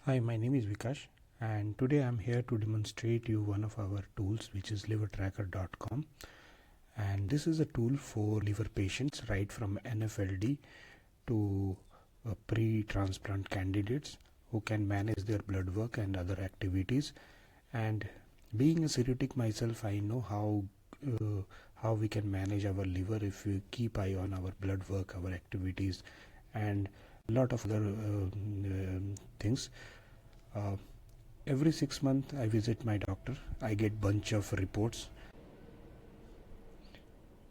Hi, my name is Vikash, and today I'm here to demonstrate you one of our tools, which is LiverTracker.com. And this is a tool for liver patients right from NAFLD to pre-transplant candidates who can manage their blood work and other activities. And being a cirrhotic myself, I know how we can manage our liver if we keep eye on our blood work, our activities, and a lot of other things. Uh, every 6 months I visit my doctor. I get bunch of reports,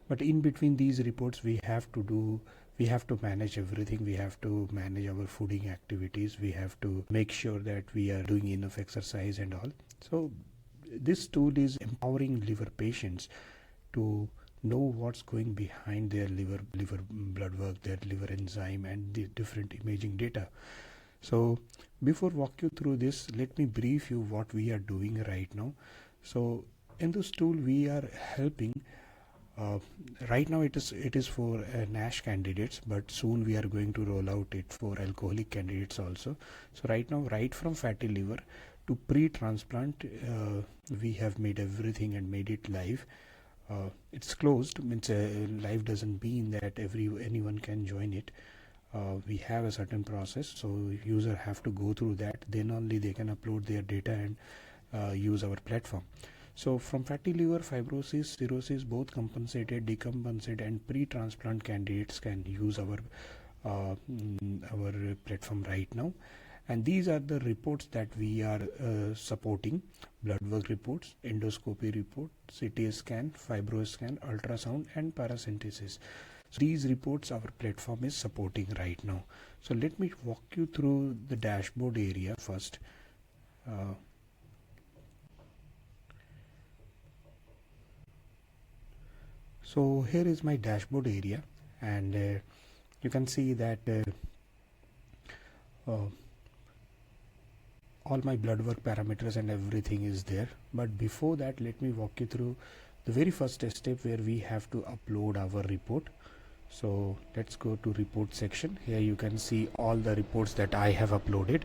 but in between these reports we have to manage everything. We have to manage our fooding activities. We have to make sure that we are doing enough exercise and all. So this tool is empowering liver patients to know what's going behind their liver blood work, their liver enzyme, and the different imaging data. So before walk you through this, let me brief you what we are doing right now. So in this tool we are helping, right now it is for NASH candidates, but soon we are going to roll out it for alcoholic candidates also. So right now, right from fatty liver to pre-transplant, we have made everything and made it live. It's closed, means live doesn't mean that anyone can join it. We have a certain process, so user have to go through that, then only they can upload their data and use our platform. So from fatty liver, fibrosis, cirrhosis, both compensated, decompensated, and pre-transplant candidates can use our platform right now. And these are the reports that we are supporting: blood work reports, endoscopy report, CT scan, fibro scan, ultrasound, and paracentesis. So these reports our platform is supporting right now. So let me walk you through the dashboard area first. So here is my dashboard area, and you can see that all my blood work parameters and everything is there. But before that, let me walk you through the very first step where we have to upload our report. So let's go to report section. Here you can see all the reports that I have uploaded.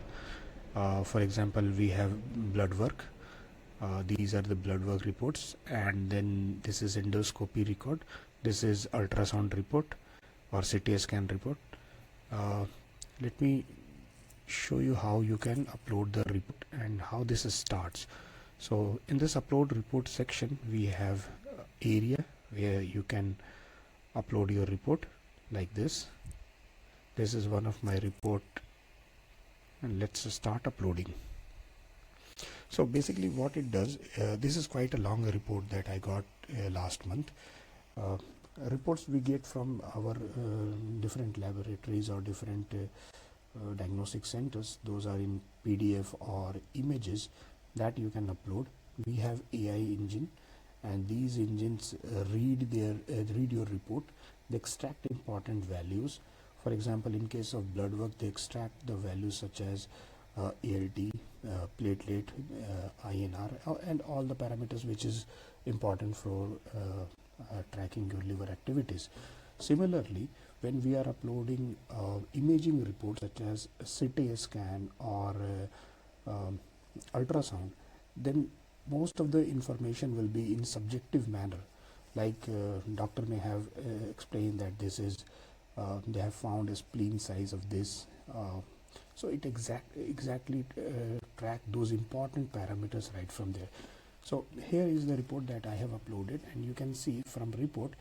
For example, we have blood work. These are the blood work reports, and then this is endoscopy record, this is ultrasound report or CT scan report. Let me show you how you can upload the report and how this starts. So in this upload report section, we have area where you can upload your report like this. This is one of my report, and let's start uploading. So basically what it does, this is quite a long report that I got last month. Reports we get from our different laboratories or different diagnostic centers. Those are in PDF or images that you can upload. We have AI engine, and these engines read your report. They extract important values. For example, in case of blood work, they extract the values such as ALT, platelet, INR, and all the parameters which is important for tracking your liver activities. Similarly, when we are uploading imaging reports such as CT scan or ultrasound, then most of the information will be in subjective manner. Like doctor may have explained that this is they have found a spleen size of this. So it exactly track those important parameters right from there. So here is the report that I have uploaded, and you can see from report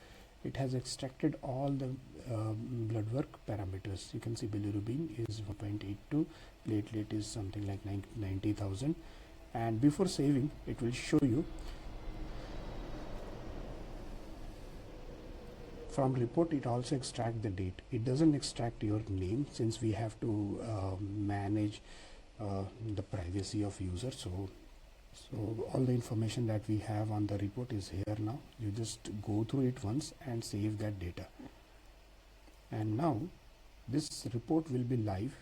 it has extracted all the blood work parameters. You can see bilirubin is 1.82, platelet is something like 90,000, and before saving it will show you. From report it also extract the date. It doesn't extract your name, since we have to manage the privacy of user. So all the information that we have on the report is here now. You just go through it once and save that data, and now this report will be live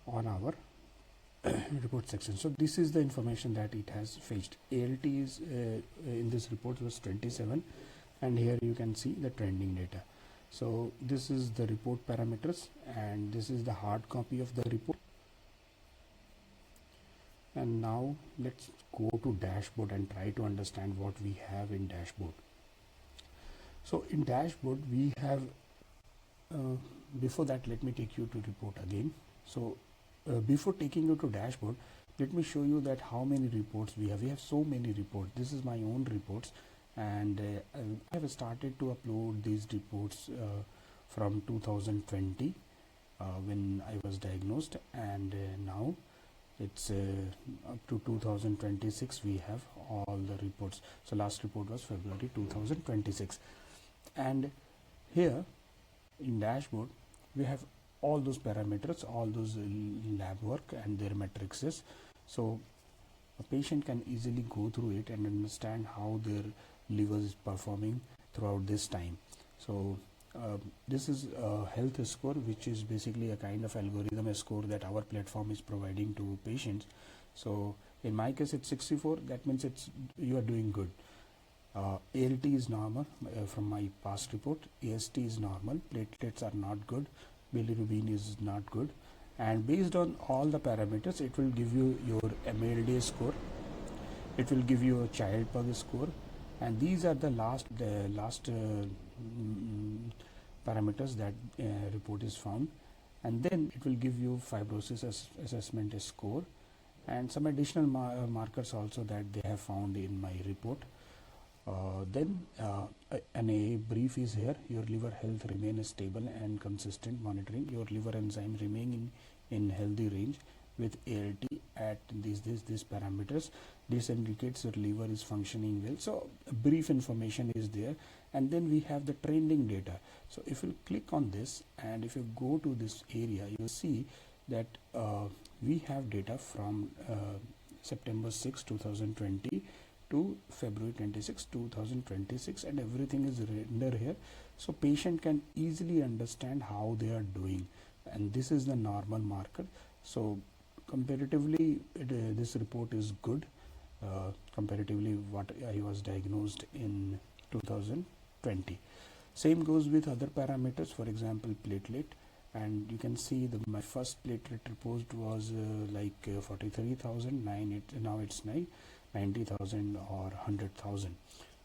on our report section. So this is the information that it has fetched. ALT is in this report was 27, and here you can see the trending data. So this is the report parameters, and this is the hard copy of the report. And now let's go to dashboard and try to understand what we have in dashboard. So in dashboard we have, before that let me take you to report again. So before taking you to dashboard, let me show you that how many reports we have. We have so many reports. This is my own reports, and I have started to upload these reports from 2020 when I was diagnosed, and now it's up to 2026 we have all the reports. So last report was February 2026, and here in dashboard we have all those parameters, all those lab work and their matrices. So a patient can easily go through it and understand how their liver is performing throughout this time. So this is a health score, which is basically a kind of algorithm score that our platform is providing to patients. So in my case it's 64. That means you are doing good. ALT is normal from my past report. AST is normal. Platelets are not good. Bilirubin is not good. And based on all the parameters, it will give you your MALD score. It will give you a child pug score, and these are the last parameters that report is found. And then it will give you fibrosis assessment score and some additional markers also that they have found in my report. Then an AA brief is here. Your liver health remain stable and consistent monitoring. Your liver enzyme remain in healthy range with ALT at these parameters. This indicates your liver is functioning well. So brief information is there, and then we have the trending data. So if you click on this and if you go to this area, you will see that we have data from September 6, 2020 to February 26, 2026, and everything is rendered here, so patient can easily understand how they are doing, and this is the normal marker. So comparatively this report is good comparatively what I was diagnosed in 2020. Same goes with other parameters, for example platelet, and you can see my first platelet report was 43,000. Now it's 90,000 or 100,000.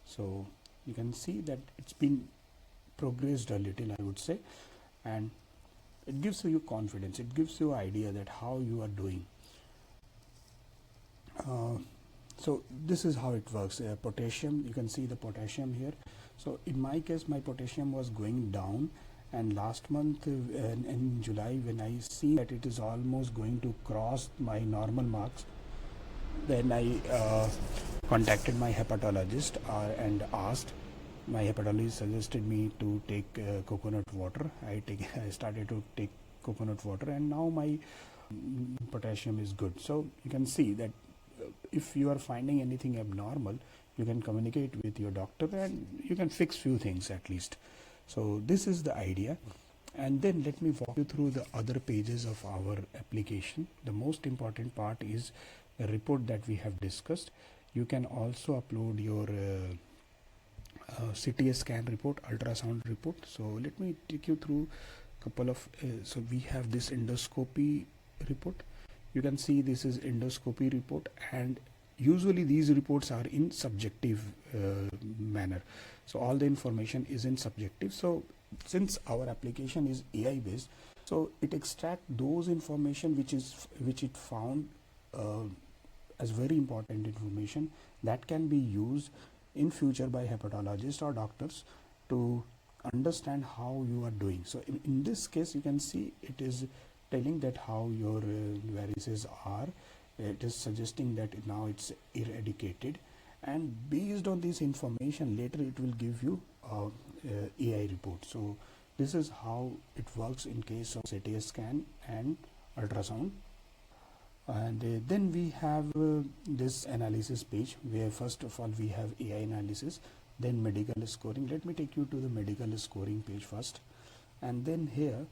So you can see that it's been progressed a little, I would say, and it gives you confidence. It gives you idea that how you are doing. So this is how it works. Potassium, you can see the potassium here. So in my case, my potassium was going down, and last month in July, when I see that it is almost going to cross my normal marks, then I contacted my hepatologist and asked. My hepatologist suggested me to take coconut water. I started to take coconut water, and now my potassium is good. So you can see that if you are finding anything abnormal, you can communicate with your doctor and you can fix few things at least. So this is the idea. And then let me walk you through the other pages of our application. The most important part is a report that we have discussed. You can also upload your CT scan report, ultrasound report. So let me take you through a couple of so we have this endoscopy report. You can see this is endoscopy report, and usually these reports are in subjective manner. So all the information is in subjective. So since our application is AI based, so it extracts those information which it found as very important information that can be used in future by hepatologists or doctors to understand how you are doing. So in this case, you can see it is telling that how your varices are. It is suggesting that now it's eradicated, and based on this information later it will give you AI report. So this is how it works in case of CT scan and ultrasound. And then we have this analysis page where first of all we have AI analysis, then medical scoring. Let me take you to the medical scoring page first, and then here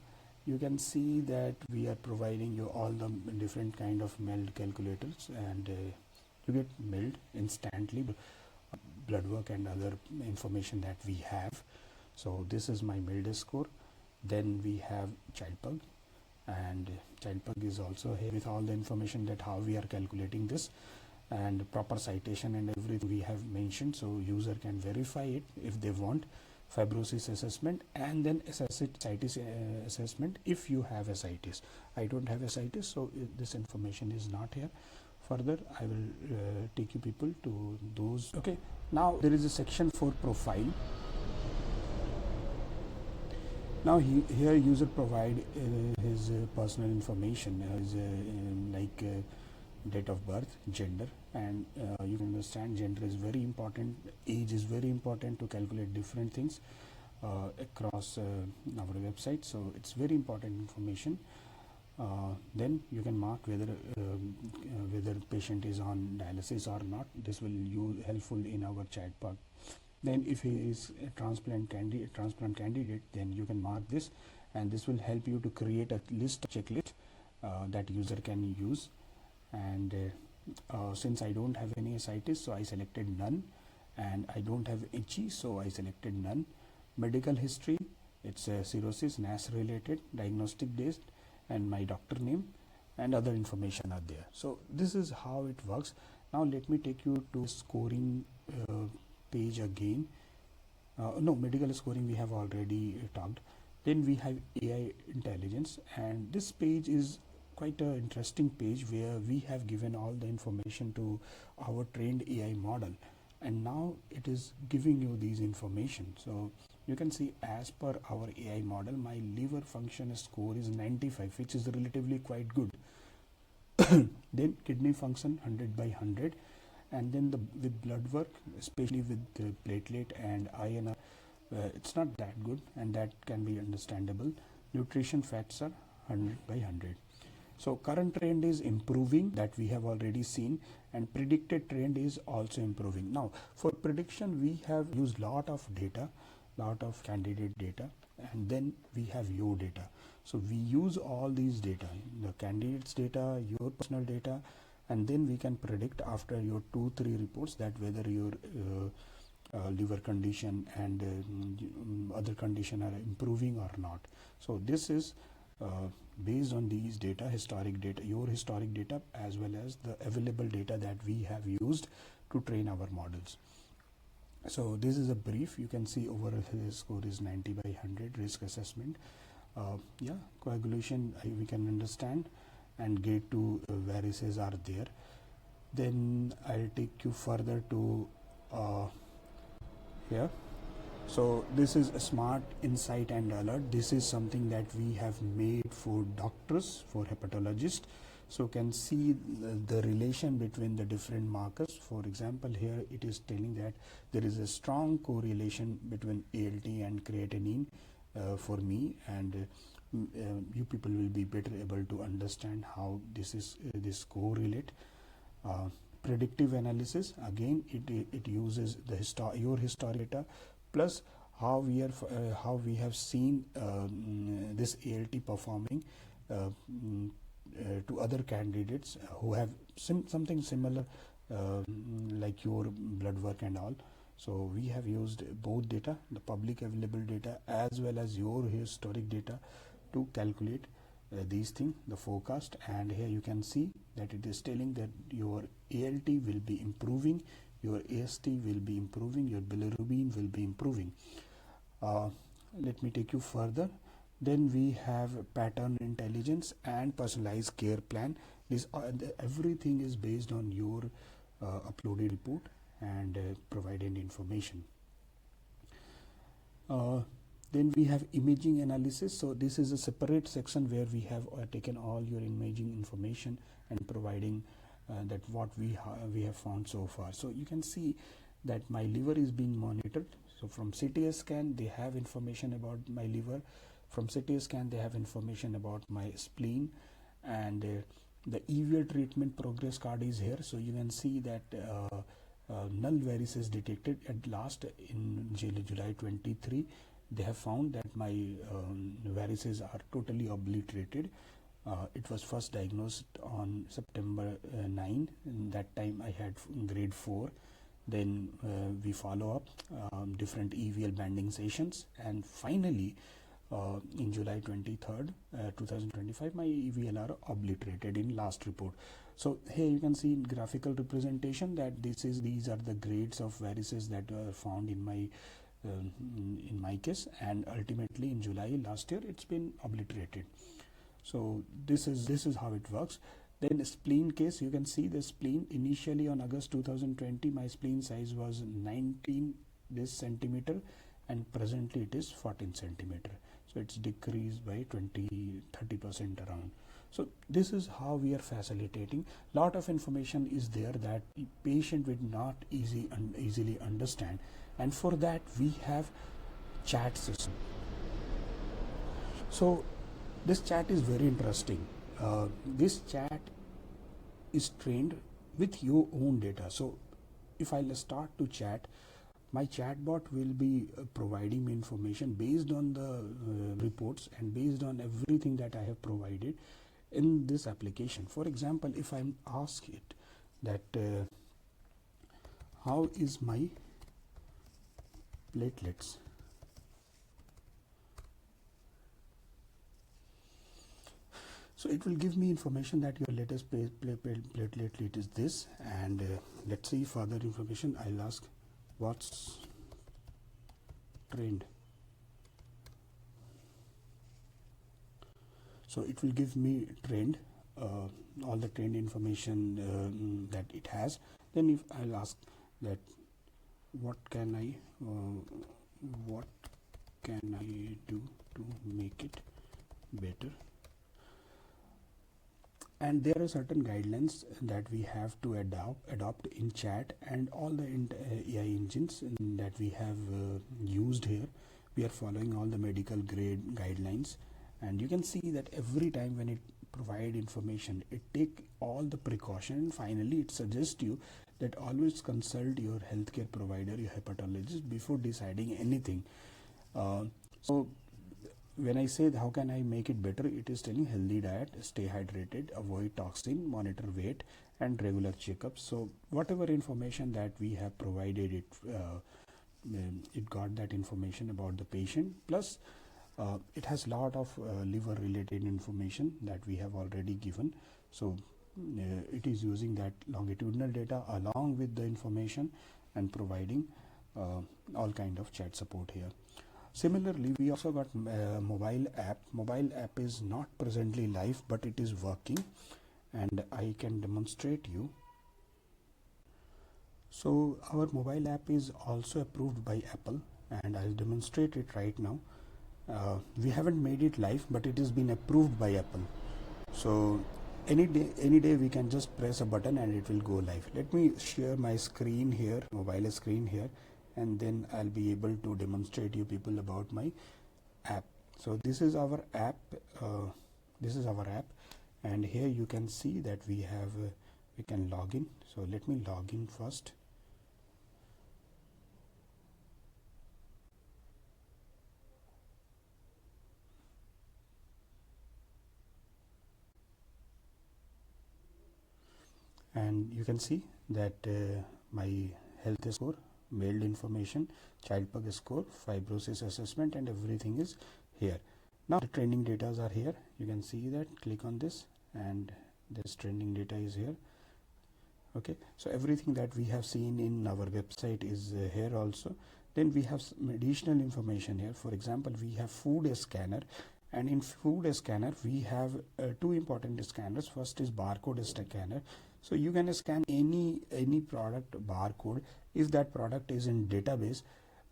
you can see that we are providing you all the different kind of MELD calculators, and you get MELD instantly, blood work and other information that we have. So this is my MELD score. Then we have child pug, and child pug is also here with all the information that how we are calculating this, and proper citation and everything we have mentioned, so user can verify it if they want. Fibrosis assessment, and then ascites assessment if you have ascites. I don't have ascites, so this information is not here. Further, I will take you people to those. Okay, now there is a section for profile. Now here user provide his personal information, his date of birth, gender, and you can understand gender is very important, age is very important to calculate different things across our website, so it's very important information. Then you can mark whether patient is on dialysis or not. This will be helpful in our child pug. Then if he is a transplant candidate, then you can mark this, and this will help you to create a checklist that user can use. And since I don't have any ascites, so I selected none, and I don't have itchy, so I selected none. Medical history, it's cirrhosis, NASH related, diagnostic date, and my doctor name, and other information are there. So this is how it works. Now let me take you to scoring page again. No, medical scoring we have already talked. Then we have AI intelligence, and this page is quite an interesting page where we have given all the information to our trained AI model, and now it is giving you these information. So you can see as per our AI model, my liver function score is 95, which is relatively quite good. Then kidney function 100 by 100, and then with blood work, especially with the platelet and INR, it's not that good, and that can be understandable. Nutrition facts are 100 by 100. So current trend is improving, that we have already seen, and predicted trend is also improving. Now for prediction we have used lot of data, lot of candidate data, and then we have your data. So we use all these data, the candidates data, your personal data, and then we can predict after your 2-3 reports that whether your liver condition and other condition are improving or not. So this is based on these data, historic data, your historic data, as well as the available data that we have used to train our models. So this is a brief. You can see over his score is 90 by 100. Risk assessment, yeah, coagulation we can understand, and gate to varices are there. Then I'll take you further to here. So this is a smart insight and alert. This is something that we have made for doctors, for hepatologists, so can see the relation between the different markers. For example, here it is telling that there is a strong correlation between ALT and creatinine for me, and you people will be better able to understand how this correlate. Predictive analysis, again it uses the your historic data plus how we have seen this ALT performing to other candidates who have something similar like your blood work and all. So we have used both data, the public available data as well as your historic data, to calculate these things, the forecast. And here you can see that it is telling that your ALT will be improving, your AST will be improving, your bilirubin will be improving. Let me take you further. Then we have pattern intelligence and personalized care plan. This everything is based on your uploaded report and provided information. Then we have imaging analysis. So this is a separate section where we have taken all your imaging information and providing that what we have found so far. So you can see that my liver is being monitored. So from CT scan they have information about my liver, from CT scan they have information about my spleen, and the EVL treatment progress card is here. So you can see that null varices detected at last in July 23. They have found that my varices are totally obliterated. It was first diagnosed on September 9. In that time I had grade 4. Then we follow up different EVL banding sessions, and finally in July 23rd, 2025, my EVLR obliterated in last report. So here you can see in graphical representation that these are the grades of varices that were found in my case, and ultimately in July last year it's been obliterated. So this is how it works. Then spleen case, you can see the spleen initially on August 2020 my spleen size was 19 centimeter, and presently it is 14 centimeter. So it's decreased by 20-30% around. So this is how we are facilitating. Lot of information is there that patient will not easily understand, and for that we have chat system. So this chat is very interesting. This chat is trained with your own data. So if I'll start to chat, my chatbot will be providing me information based on the reports and based on everything that I have provided in this application. For example, if I ask it that how is my platelets, so it will give me information that your latest platelet is this, and let's see further information. I'll ask what's trend. So it will give me trend, all the trend information that it has. Then if I'll ask that what can I do to make it better, and there are certain guidelines that we have to adopt in chat, and all the AI engines that we have used here, we are following all the medical grade guidelines. And you can see that every time when it provide information, it take all the precaution, and finally it suggests you that always consult your healthcare provider, your hepatologist, before deciding anything. So when I say how can I make it better, it is telling healthy diet, stay hydrated, avoid toxin, monitor weight, and regular checkups. So whatever information that we have provided, it got that information about the patient. Plus it has lot of liver related information that we have already given. So it is using that longitudinal data along with the information and providing all kind of chat support here. Similarly, we also got mobile app. Mobile app is not presently live, but it is working, and I can demonstrate you. So our mobile app is also approved by Apple, and I'll demonstrate it right now. We haven't made it live, but it has been approved by Apple. So any day we can just press a button and it will go live. Let me share my screen here, mobile screen here, and then I'll be able to demonstrate you people about my app. So this is our app. And here you can see that we have we can log in. So let me log in first. And you can see that my health score, mailed information, child pug score, fibrosis assessment, and everything is here. Now the training data are here. You can see that. Click on this and this training data is here. Okay, so everything that we have seen in our website is here also. Then we have some additional information here. For example, we have food scanner, and in food scanner we have two important scanners. First is barcode scanner. So you can scan any product barcode. If that product is in database,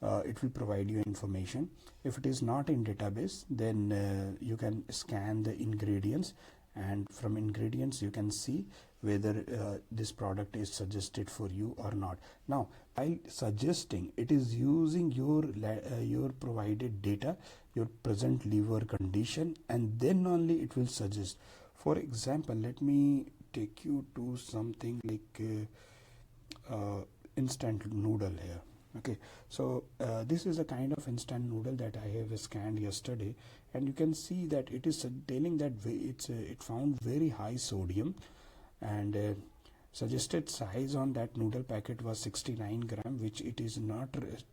it will provide you information. If it is not in database, then you can scan the ingredients, and from ingredients you can see whether this product is suggested for you or not. Now, while suggesting, it is using your provided data, your present liver condition, and then only it will suggest. For example, let me take you to something like instant noodle here. Okay, so this is a kind of instant noodle that I have scanned yesterday, and you can see that it is telling that it found very high sodium, and suggested size on that noodle packet was 69 gram, which it is not.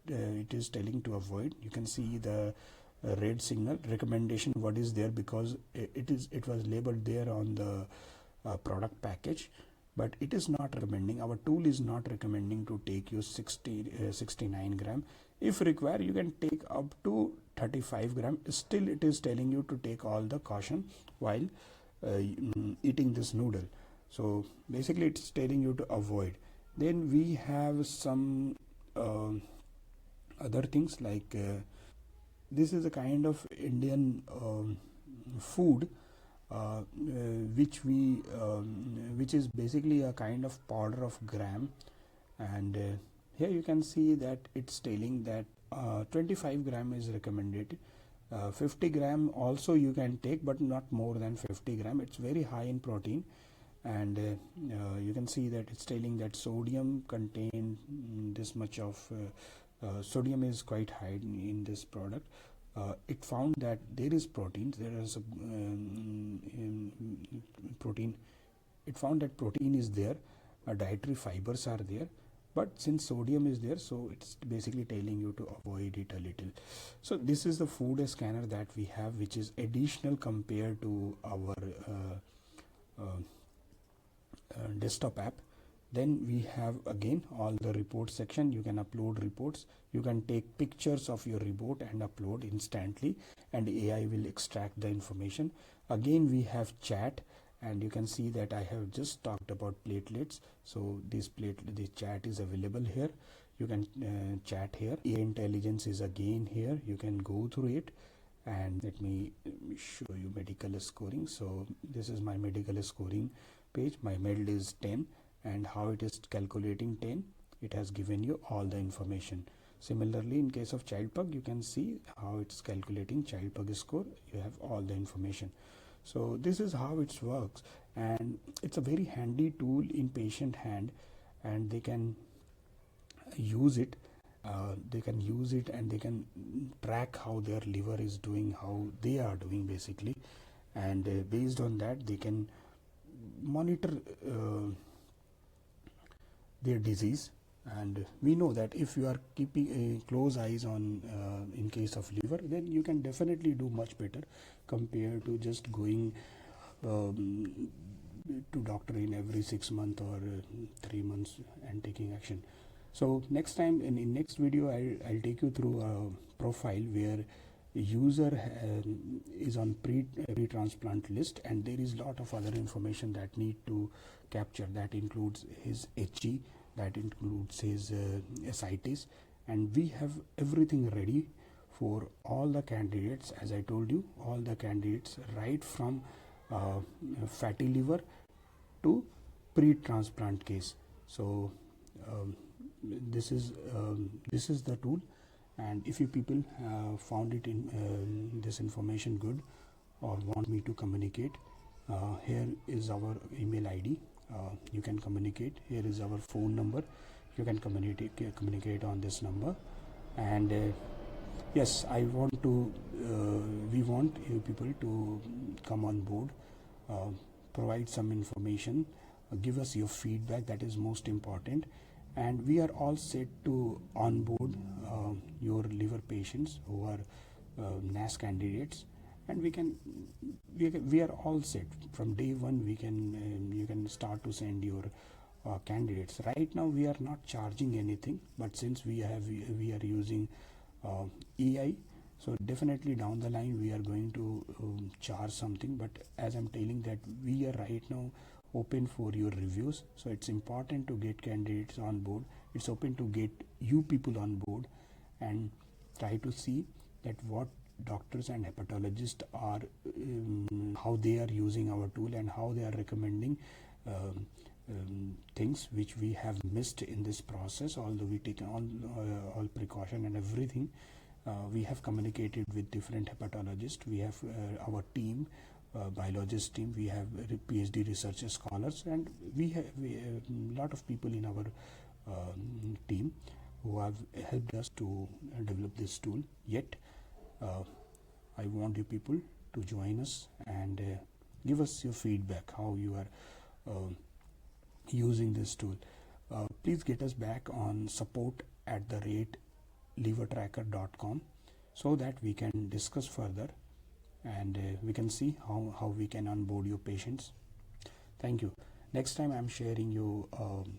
It is telling to avoid. You can see the red signal. Recommendation word is there because it was labeled there on the product package, but it is not recommending. Our tool is not recommending to take you 69 gram. If required, you can take up to 35 gram. Still it is telling you to take all the caution while eating this noodle. So basically it's telling you to avoid. Then we have some other things like this is a kind of Indian food which is basically a kind of powder of gram, and here you can see that it's telling that 25 gram is recommended. 50 gram also you can take, but not more than 50 gram. It's very high in protein, and you can see that it's telling that sodium contain this much of sodium is quite high in this product. It found that there is protein. There is a protein. It found that protein is there. Dietary fibers are there, but since sodium is there, so it's basically telling you to avoid it a little. So this is the food scanner that we have, which is additional compared to our desktop app. Then we have again all the report section. You can upload reports. You can take pictures of your report and upload instantly, and AI will extract the information. Again we have chat, and you can see that I have just talked about platelets. So this chat is available here. You can chat here. AI intelligence is again here. You can go through it, and let me show you medical scoring. So this is my medical scoring page. My MELD is 10, and how it is calculating 10, it has given you all the information. Similarly, in case of child pug, you can see how it's calculating child pug score. You have all the information. So this is how it works, and it's a very handy tool in patient hand, and they can use it. And they can track how their liver is doing, how they are doing basically, and based on that they can monitor their disease. And we know that if you are keeping a close eyes on in case of liver, then you can definitely do much better compared to just going to doctor in every 6 months or 3 months and taking action. So next time, in next video, I'll take you through a profile where user is on pre-transplant list, and there is lot of other information that need to capture. That includes his HE, that includes his ascites, and we have everything ready for all the candidates. As I told you, all the candidates right from fatty liver to pre-transplant case. So this is the tool, and if you people found it in this information good or want me to communicate, here is our email ID. You can communicate. Here is our phone number. You can communicate on this number. And yes, we want you people to come on board, provide some information, give us your feedback. That is most important. And we are all set to onboard your liver patients who are NASH candidates, and we are all set from day one. You can start to send your candidates. Right now we are not charging anything, but since we are using AI, so definitely down the line we are going to charge something. But as I'm telling that we are right now open for your reviews, so it's important to get candidates on board. It's open to get you people on board and try to see that what doctors and hepatologists are how they are using our tool and how they are recommending things which we have missed in this process. Although we take all precaution and everything, we have communicated with different hepatologists. We have our team, biologist team. We have PhD research scholars, and we have a lot of people in our team who have helped us to develop this tool. Yet I want you people to join us and give us your feedback how you are using this tool. Please get us back on support@livertracker.com. so that we can discuss further, and we can see how we can onboard your patients. Thank you. Next time I'm sharing you